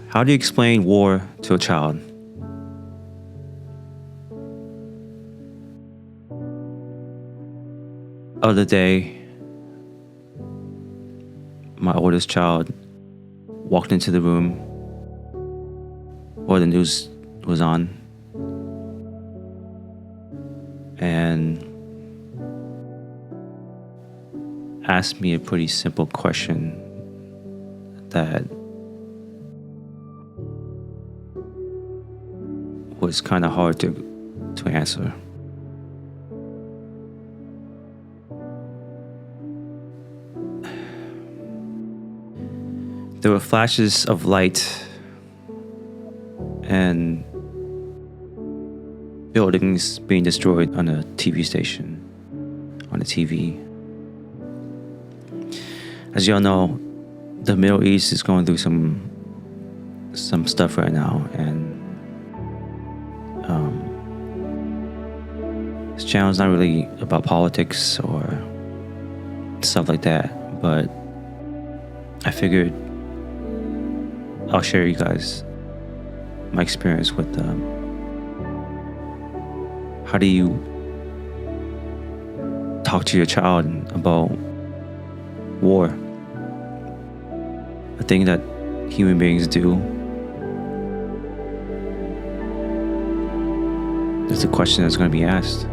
How do you explain war to a child? Other day, my oldest child walked into the room while the news was on and asked me a pretty simple question that was kind of hard to answer. There were flashes of light and buildings being destroyed on a TV station, on the TV. As y'all know, the Middle East is going through some stuff right now, and this channel is not really about politics or stuff like that, but I figured I'll share you guys my experience with how do you talk to your child about war, a thing that human beings do. It's a question that's going to be asked.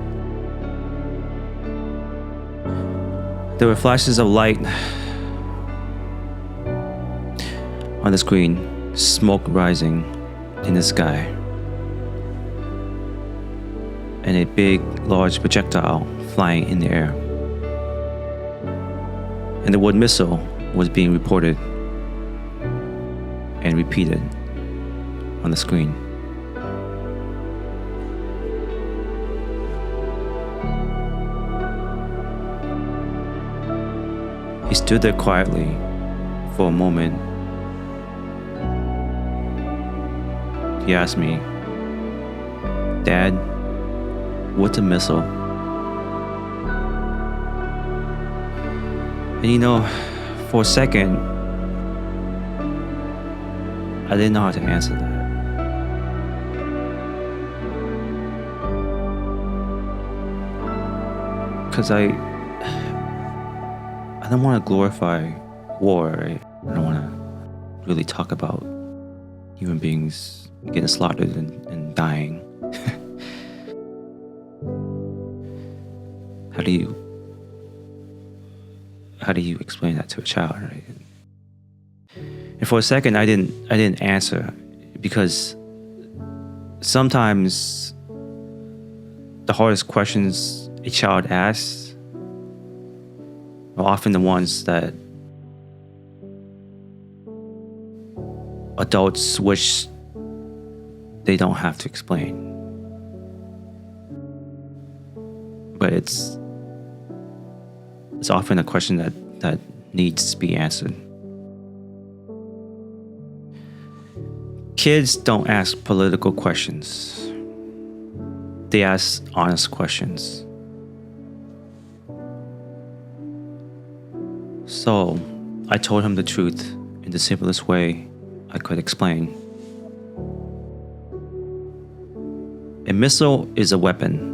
There were flashes of light on the screen, smoke rising in the sky, and a big, large projectile flying in the air. And the word missile was being reported and repeated on the screen. He stood there quietly for a moment. He asked me, "Dad, what's a missile?" And for a second, I didn't know how to answer that. Because I don't want to glorify war. Right? I don't want to really talk about human beings getting slaughtered and dying. How do you explain that to a child, right? And for a second, I didn't answer, because sometimes the hardest questions a child asks are often the ones that adults wish they don't have to explain. But it's often a question that needs to be answered. Kids don't ask political questions. They ask honest questions. So I told him the truth in the simplest way I could explain. A missile is a weapon.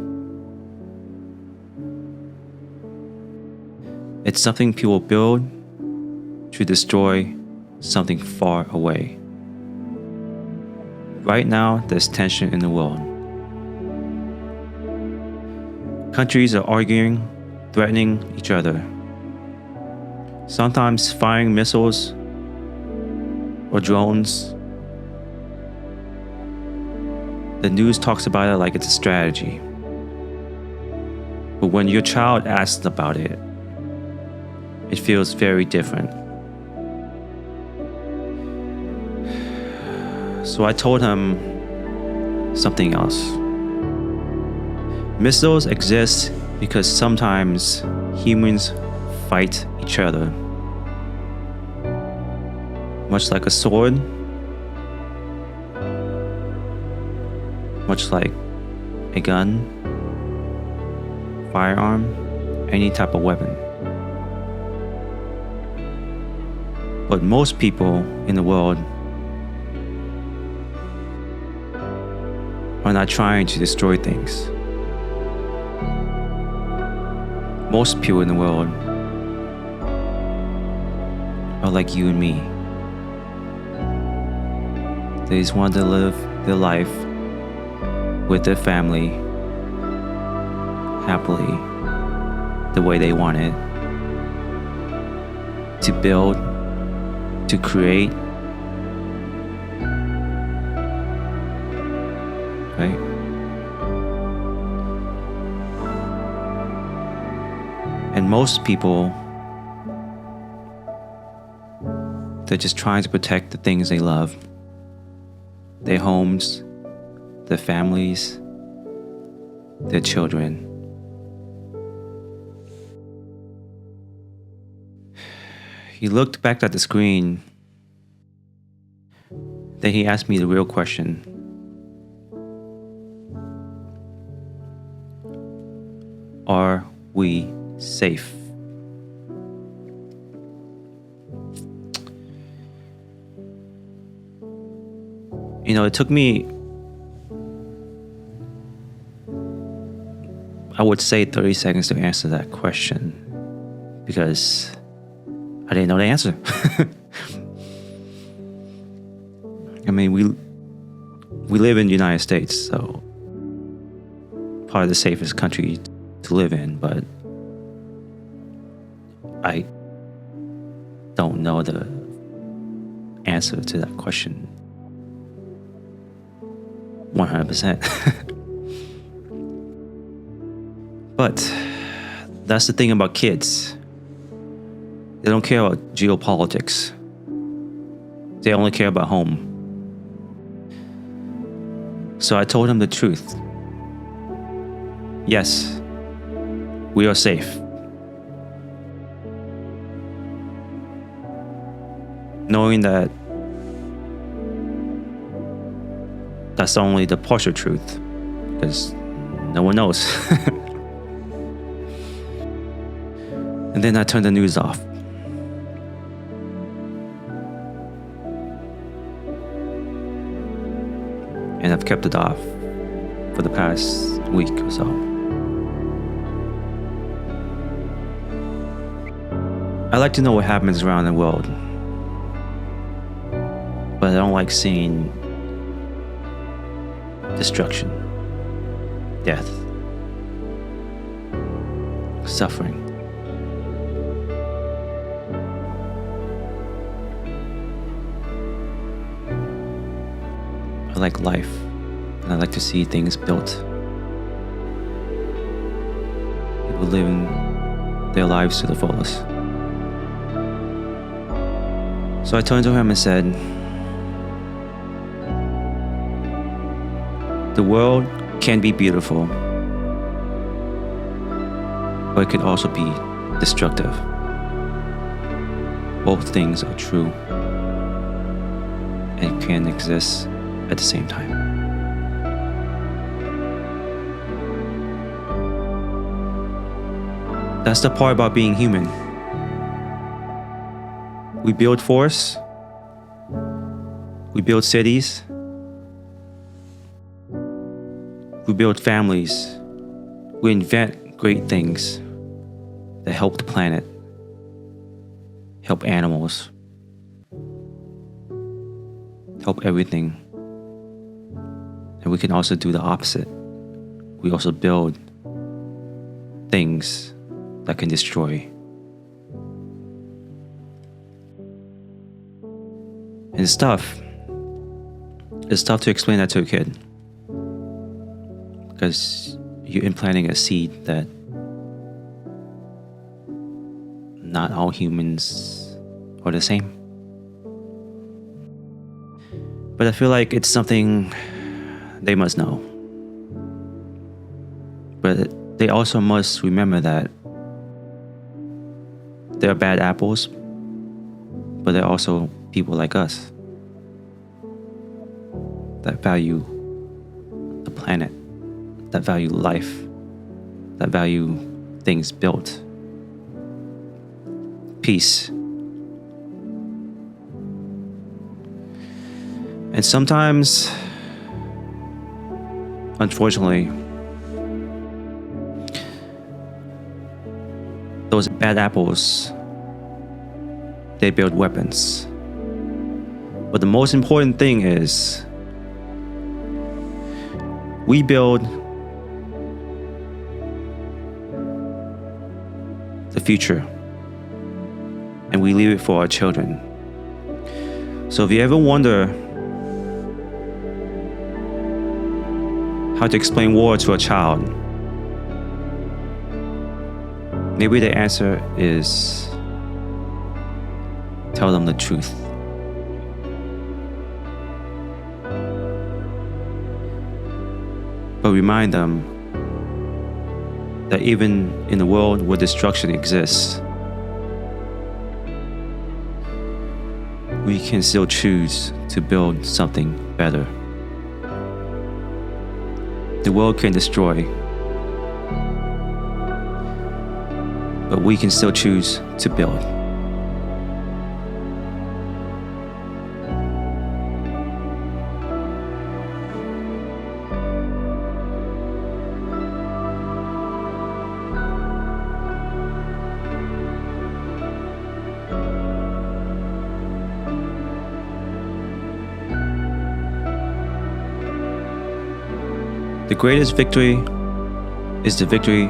It's something people build to destroy something far away. Right now, there's tension in the world. Countries are arguing, threatening each other, sometimes firing missiles or drones. The news talks about it like it's a strategy. But when your child asks about it, it feels very different. So I told him something else. Missiles exist because sometimes humans fight each other. Much like a sword, much like a gun, firearm, any type of weapon. But most people in the world are not trying to destroy things. Most people in the world are like you and me. They just want to live their life with their family happily, the way they want it, to build, to create, right? And most people, they're just trying to protect the things they love, their homes, their families, their children. He looked back at the screen. Then he asked me the real question. Are we safe? You know, it took me, I would say, 30 seconds to answer that question because I didn't know the answer. I mean, we live in the United States, so probably the safest country to live in, but I don't know the answer to that question 100%. But that's the thing about kids. They don't care about geopolitics. They only care about home. So I told him the truth. Yes, we are safe. Knowing that that's only the partial truth, because no one knows. And then I turned the news off. And I've kept it off for the past week or so. I like to know what happens around the world, but I don't like seeing destruction, death, suffering. I like life, and I like to see things built. People living their lives to the fullest. So I turned to him and said, the world can be beautiful, but it can also be destructive. Both things are true and can exist at the same time. That's the part about being human. We build forests, we build cities, we build families, we invent great things that help the planet, help animals, help everything. And we can also do the opposite. We also build things that can destroy. And it's tough. It's tough to explain that to a kid, because you're implanting a seed that not all humans are the same. But I feel like it's something they must know. But they also must remember that there are bad apples, but there are also people like us that value the planet, that value life, that value things built, peace. And sometimes unfortunately, those bad apples, they build weapons. But the most important thing is we build the future and we leave it for our children. So if you ever wonder how to explain war to a child, maybe the answer is tell them the truth. But remind them that even in a world where destruction exists, we can still choose to build something better. The world can destroy, but we can still choose to build. The greatest victory is the victory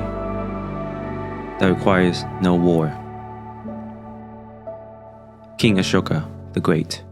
that requires no war. King Ashoka the Great.